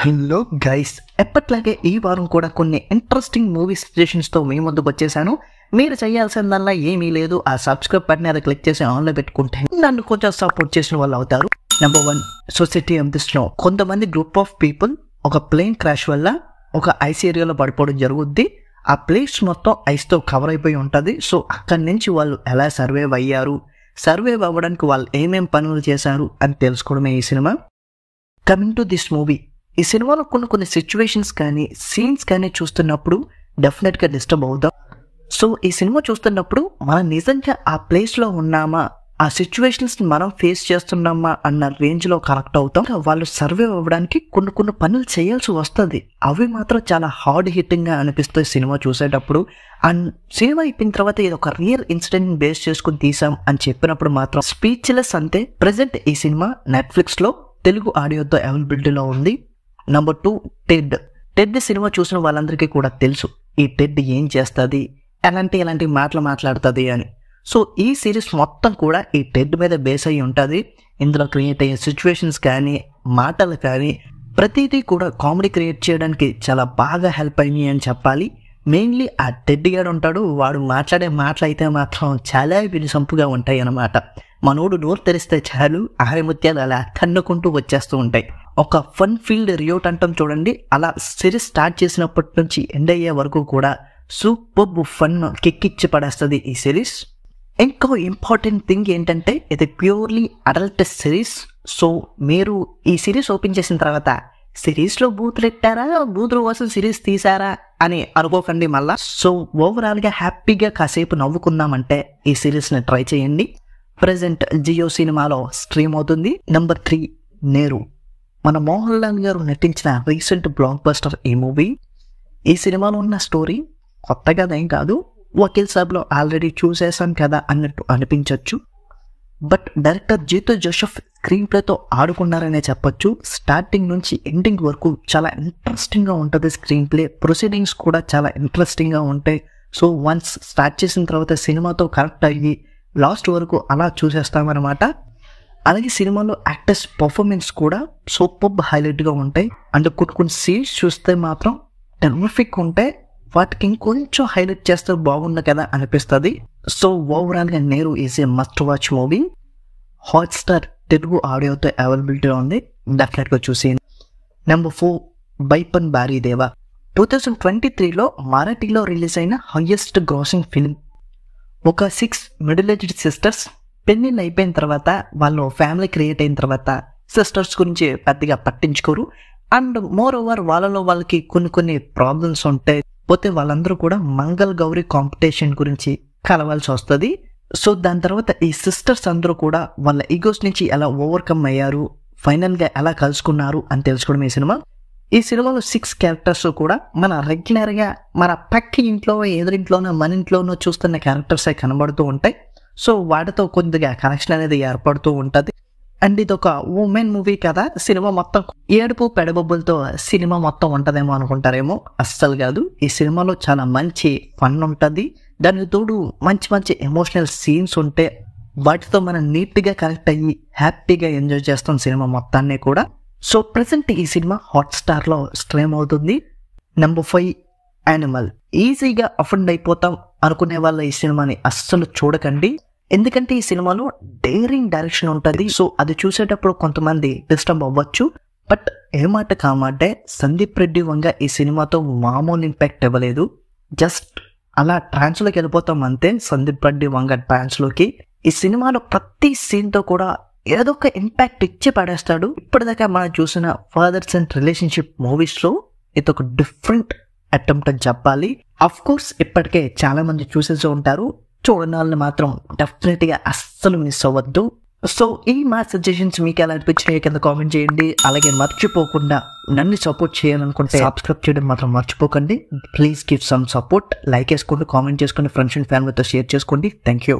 Hello guys, ఎప్పట్లాగే ఈ వారం కూడా కొన్ని ఇంట్రెస్టింగ్ మూవీ సజెషన్స్తో మీ ముందుకు వచ్చేసాను. మీరు చేయాల్సిందల్లా ఏమీ లేదు, ఆ సబ్స్క్రైబ్ బటన్ అది క్లిక్ చేసి ఆన్లో పెట్టుకుంటే నన్ను కొంచెం సపోర్ట్ చేసిన వాళ్ళు అవుతారు. Number 1, society of the snow. కొంతమంది గ్రూప్ ఆఫ్ పీపుల్ ఒక ప్లేన్ క్రాష్ వల్ల ఒక ఐస్ ఏరియాలో పడిపోవడం జరుగుద్ది. ఆ ప్లేస్ మొత్తం ఐస్తో కవర్ అయిపోయి ఉంటుంది. సో అక్కడి నుంచి వాళ్ళు ఎలా సర్వైవ్ అయ్యారు, సర్వైవ్ అవ్వడానికి వాళ్ళు ఏమేం పనులు చేశారు అని తెలుసుకోవడమే ఈ cinema. Coming to this movie, ఈ సినిమాలో కొన్ని సిచ్యువేషన్స్ కానీ సీన్స్ కానీ చూస్తున్నప్పుడు డెఫినెట్గా డిస్టర్బ్ అవుతాం. సో ఈ సినిమా చూస్తున్నప్పుడు మనం నిజంగా ఆ ప్లేస్లో ఉన్నామా, ఆ సిచ్యువేషన్స్ని మనం ఫేస్ చేస్తున్నామా అన్న రేంజ్లో కనెక్ట్ అవుతాం. వాళ్ళు సర్వైవ్ అవ్వడానికి కొన్ని పనులు చేయాల్సి వస్తుంది. అవి మాత్రం చాలా హార్డ్ హిట్టింగ్గా అనిపిస్తాయి సినిమా చూసేటప్పుడు. అండ్ సినిమా అయిపోయిన తర్వాత ఇది ఒక రియల్ ఇన్సిడెంట్ బేస్ చేసుకుని తీసాం అని చెప్పినప్పుడు మాత్రం స్పీచ్లెస్ అంతే. ప్రజెంట్ ఈ సినిమా నెట్ఫ్లిక్స్లో తెలుగు ఆడియోతో అవైలబిలిటీలో ఉంది. నెంబర్ 2, టెడ్ సినిమా చూసిన వాళ్ళందరికీ కూడా తెలుసు ఈ టెడ్ ఏం చేస్తుంది, ఎలాంటి మాటలు మాట్లాడుతుంది అని. సో ఈ సిరీస్ మొత్తం కూడా ఈ టెడ్ మీద బేస్ అయ్యి ఉంటుంది. ఇందులో క్రియేట్ అయ్యే సిచ్యువేషన్స్ కానీ మాటలు కానీ ప్రతిదీ కూడా కామెడీ క్రియేట్ చేయడానికి చాలా బాగా హెల్ప్ అయ్యి అని చెప్పాలి. మెయిన్లీ ఆ టెడ్ గాడు ఉంటాడు, వాడు మాట్లాడే మాటలు అయితే మాత్రం చాలా వినిసంపుగా ఉంటాయి అన్నమాట. మనోడు నోరు తెరిస్తే చాలు ఆహారముత్యాలు అలా కన్నుకుంటూ వచ్చేస్తూ ఉంటాయి. ఒక ఫన్ ఫీల్డ్ రియోట్ అంటాం చూడండి, అలా సిరీస్ స్టార్ట్ చేసినప్పటి నుంచి ఎండ్ అయ్యే వరకు కూడా సూపర్ ఫన్ కిక్కిచ్చి పడేస్తుంది ఈ సిరీస్. ఇంకో ఇంపార్టెంట్ థింగ్ ఏంటంటే ఇది ప్యూర్లీ అడల్ట్ సిరీస్. సో మీరు ఈ సిరీస్ ఓపెన్ చేసిన తర్వాత సిరీస్లో బూతులు ఎట్టారా, బూతుల కోసం సిరీస్ తీసారా అని అనుకోకండి మళ్ళా. సో ఓవరాల్గా హ్యాపీగా కాసేపు నవ్వుకుందామంటే ఈ సిరీస్ని ట్రై చేయండి. ప్రజెంట్ జియో సినిమాలో స్ట్రీమ్ అవుతుంది. నెంబర్ 3, నేరు. మన మోహన్ లాల్ గారు నటించిన రీసెంట్ బ్లాక్ బస్టర్ ఈ మూవీ. ఈ సినిమాలో ఉన్న స్టోరీ కొత్తగా ఏం కాదు, వకీల్ సాబ్లో ఆల్రెడీ చూసేసాం కదా అన్నట్టు అనిపించవచ్చు. But director Jeethu Joseph screen ప్లేతో ఆడుకున్నారనే చెప్పొచ్చు. స్టార్టింగ్ నుంచి ఎండింగ్ వరకు చాలా ఇంట్రెస్టింగ్గా ఉంటుంది స్క్రీన్ ప్లే. ప్రొసీడింగ్స్ కూడా చాలా ఇంట్రెస్టింగ్గా ఉంటాయి. సో వన్స్ స్టార్ట్ చేసిన తర్వాత సినిమాతో కనెక్ట్ అయ్యి లాస్ట్ వరకు అలా చూసేస్తామన్నమాట. అలాగే సినిమాలో యాక్టర్స్ పర్ఫార్మెన్స్ కూడా సూపర్ హైలైట్గా ఉంటాయి. అండ్ కొన్ని సీన్స్ చూస్తే మాత్రం టెర్రిఫిక్ ఉంటాయి, వాటికి ఇంకొంచెం హైలైట్ చేస్తే బాగుంది కదా అనిపిస్తుంది. సో ఓవరాల్గా Neru is a must watch movie. Hotstar Telugu ఆడియోతో అవైలబిలిటీ ఉంది, డెఫినెట్గా చూసి. నెంబర్ 4, బైపన్ బారీదేవా. 2023లో మరాఠీలో రిలీజ్ అయిన హైయెస్ట్ గ్రాసింగ్ ఫిల్మ్. ఒక 6 మిడిల్ ఏజ్డ్ సిస్టర్స్ పెళ్ళిళ్ళు అయిపోయిన తర్వాత వాళ్ళు ఫ్యామిలీ క్రియేట్ అయిన తర్వాత సిస్టర్స్ గురించి పెద్దగా పట్టించుకోరు. అండ్ మోర్ ఓవర్ వాళ్ళకి కొన్ని ప్రాబ్లమ్స్ ఉంటాయి. పోతే వాళ్ళందరూ కూడా మంగళ గౌరీ కాంపిటీషన్ గురించి కలవాల్సి వస్తుంది. సో దాని తర్వాత ఈ సిస్టర్స్ అందరూ కూడా వాళ్ళ ఈగోస్ నుంచి ఎలా ఓవర్కమ్ అయ్యారు, ఫైనల్గా ఎలా కలుసుకున్నారు అని తెలుసుకోవడం ఈ సినిమా. ఈ సినిమాలో 6 క్యారెక్టర్స్ కూడా మన రెగ్యులర్గా మన పక్క ఇంట్లో, ఎదురింట్లోనో, మన ఇంట్లోనో చూస్తున్న క్యారెక్టర్సే కనబడుతూ ఉంటాయి. సో వాటితో కొద్దిగా కనెక్షన్ అనేది ఏర్పడుతూ ఉంటుంది. అండ్ ఇది ఒక ఉమెన్ మూవీ కదా, సినిమా మొత్తం ఏడుపు పెడబొబ్బులతో సినిమా మొత్తం ఉంటుందేమో అనుకుంటారేమో, అస్సలు కాదు. ఈ సినిమాలో చాలా మంచి ఫన్ ఉంటుంది. దానికి తోడు మంచి ఎమోషనల్ సీన్స్ ఉంటే వాటితో మనం నీట్గా కనెక్ట్ అయ్యి హ్యాపీగా ఎంజాయ్ చేస్తాం సినిమా మొత్తాన్ని కూడా. సో ప్రజెంట్ ఈ సినిమా హాట్స్టార్లో స్ట్రీమ్ అవుతుంది. Number 5, animal. ఈజీగా అఫెండ్ అయిపోతాం అనుకునే వాళ్ళ ఈ సినిమాని అస్సలు చూడకండి, ఎందుకంటే ఈ సినిమాలో డేరింగ్ డైరెక్షన్ ఉంటుంది. సో అది చూసేటప్పుడు కొంతమంది డిస్టర్బ్ అవ్వచ్చు. బట్ ఏమాట కామాటే సందీప్ రెడ్డి వంగ ఈ సినిమాతో మామూలు ఇంపాక్ట్ ఇవ్వలేదు. జస్ట్ అలా ట్రాన్స్లోకి వెళ్ళిపోతాం అంతే, సందీప్ రెడ్డి వంగ ట్రాన్స్లోకి. ఈ సినిమాలో ప్రతి సీన్తో కూడా ఏదో ఒక ఇంపాక్ట్ ఇచ్చి పడేస్తాడు. ఇప్పటిదాకా మనం చూసిన ఫాదర్స్ అండ్ రిలేషన్షిప్ మూవీస్లో ఇది ఒక డిఫరెంట్ అటెంప్ట్ అని చెప్పాలి. అఫ్ కోర్స్ ఇప్పటికే చాలా మంది చూసేసి ఉంటారు, చూడని వాళ్ళని మాత్రం డెఫినెట్గా అస్సలు మిస్ అవ్వద్దు. సో ఈ మా సజెషన్స్ మీకు ఎలా అనిపించినాయి కింద కామెంట్ చేయండి. అలాగే మర్చిపోకుండా నన్ను సపోర్ట్ చేయాలనుకుంటే సబ్స్క్రైబ్ చేయడం మాత్రం మర్చిపోకండి. Please give some support. Like వేసుకోండి, కామెంట్ చేసుకోండి, ఫ్రెండ్స్ అండ్ ఫ్యామిలీతో షేర్ చేసుకోండి. Thank you.